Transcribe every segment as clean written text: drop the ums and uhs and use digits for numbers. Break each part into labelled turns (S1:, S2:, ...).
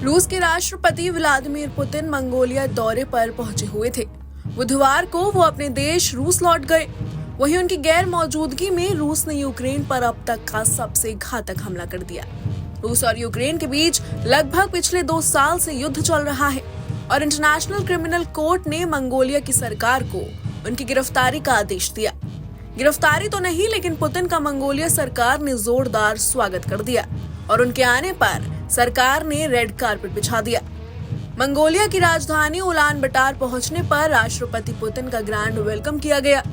S1: रूस के राष्ट्रपति व्लादिमीर पुतिन मंगोलिया दौरे पर पहुंचे हुए थे। बुधवार को वो अपने देश रूस लौट गए। वहीं उनकी गैर मौजूदगी में रूस ने यूक्रेन पर अब तक का सबसे घातक हमला कर दिया। रूस और यूक्रेन के बीच लगभग पिछले 2 साल से युद्ध चल रहा है और इंटरनेशनल क्रिमिनल कोर्ट ने मंगोलिया की सरकार को उनकी गिरफ्तारी का आदेश दिया। गिरफ्तारी तो नहीं, लेकिन पुतिन का मंगोलिया सरकार ने जोरदार स्वागत कर दिया और उनके आने पर सरकार ने रेड कारपेट बिछा दिया। मंगोलिया की राजधानी उलान बटार पहुंचने पर राष्ट्रपति पुतिन का ग्रैंड वेलकम किया गया।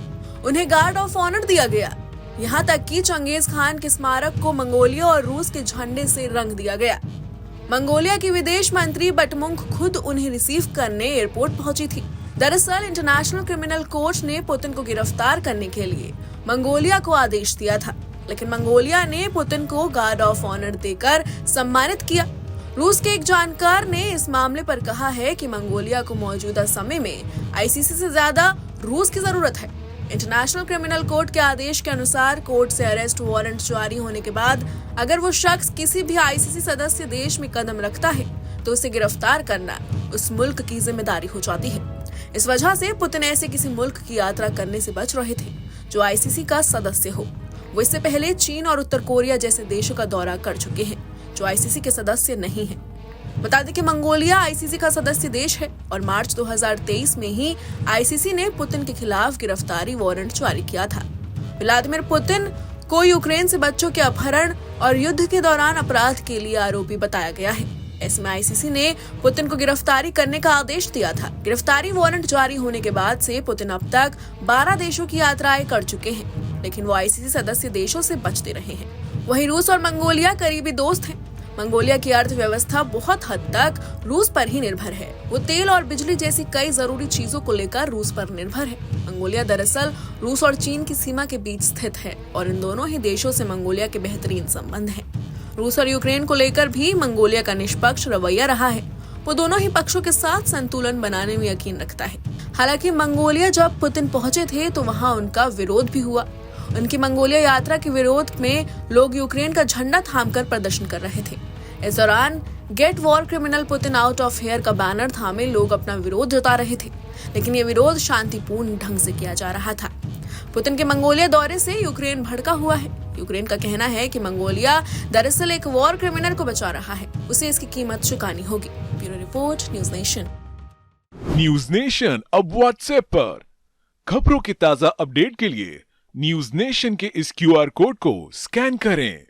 S1: उन्हें गार्ड ऑफ ऑनर दिया गया। यहाँ तक कि चंगेज खान के स्मारक को मंगोलिया और रूस के झंडे से रंग दिया गया। मंगोलिया की विदेश मंत्री बटमुंग खुद उन्हें रिसीव करने एयरपोर्ट पहुंची थी। दरअसल इंटरनेशनल क्रिमिनल कोर्ट ने पुतिन को गिरफ्तार करने के लिए मंगोलिया को आदेश दिया था, लेकिन मंगोलिया ने पुतिन को गार्ड ऑफ ऑनर देकर सम्मानित किया। रूस के एक जानकार ने इस मामले पर कहा है कि मंगोलिया को मौजूदा समय में आईसीसी से ज्यादा रूस की जरूरत है। इंटरनेशनल क्रिमिनल कोर्ट के आदेश के अनुसार कोर्ट से अरेस्ट वारंट जारी होने के बाद अगर वो शख्स किसी भी आईसीसी सदस्य देश में कदम रखता है तो उसे गिरफ्तार करना उस मुल्क की जिम्मेदारी हो जाती है। इस वजह से पुतिन ऐसे किसी मुल्क की यात्रा करने से बच रहे थे जो आईसीसी का सदस्य हो। वो इससे पहले चीन और उत्तर कोरिया जैसे देशों का दौरा कर चुके हैं जो आईसीसी के सदस्य नहीं हैं। बता दें कि मंगोलिया आईसीसी का सदस्य देश है और मार्च 2023 में ही आईसीसी ने पुतिन के खिलाफ गिरफ्तारी वारंट जारी किया था। व्लादिमीर पुतिन को यूक्रेन से बच्चों के अपहरण और युद्ध के दौरान अपराध के लिए आरोपी बताया गया है। ऐसे में आईसीसी ने पुतिन को गिरफ्तारी करने का आदेश दिया था। गिरफ्तारी वारंट जारी होने के बाद से पुतिन अब तक 12 देशों की यात्राएं कर चुके हैं, लेकिन वो आईसीसी सदस्य देशों से बचते रहे हैं। वहीं रूस और मंगोलिया करीबी दोस्त हैं। मंगोलिया की अर्थव्यवस्था बहुत हद तक रूस पर ही निर्भर है। वो तेल और बिजली जैसी कई जरूरी चीजों को लेकर रूस पर निर्भर है। मंगोलिया दरअसल रूस और चीन की सीमा के बीच स्थित है और इन दोनों ही देशों से मंगोलिया के बेहतरीन संबंध हैं। रूस और यूक्रेन को लेकर भी मंगोलिया का निष्पक्ष रवैया रहा है। वो दोनों ही पक्षों के साथ संतुलन बनाने में यकीन रखता है। हालांकि मंगोलिया जब पुतिन पहुंचे थे तो वहां उनका विरोध भी हुआ। उनकी मंगोलिया यात्रा के विरोध में लोग यूक्रेन का झंडा थामकर प्रदर्शन कर रहे थे। इस दौरान get war criminal Putin out of here का बैनर थामे लोग अपना विरोध जता रहे थे, लेकिन ये विरोध शांतिपूर्ण ढंग से किया जा रहा था। पुतिन के मंगोलिया दौरे से यूक्रेन भड़का हुआ है। यूक्रेन का कहना है कि मंगोलिया दरअसल एक वॉर क्रिमिनल को बचा रहा है, उसे इसकी कीमत चुकानी होगी। Bureau report, news nation.
S2: News nation अब व्हाट्सएप पर खबरों के ताजा अपडेट के लिए न्यूज नेशन के इस क्यूआर कोड को स्कैन करें।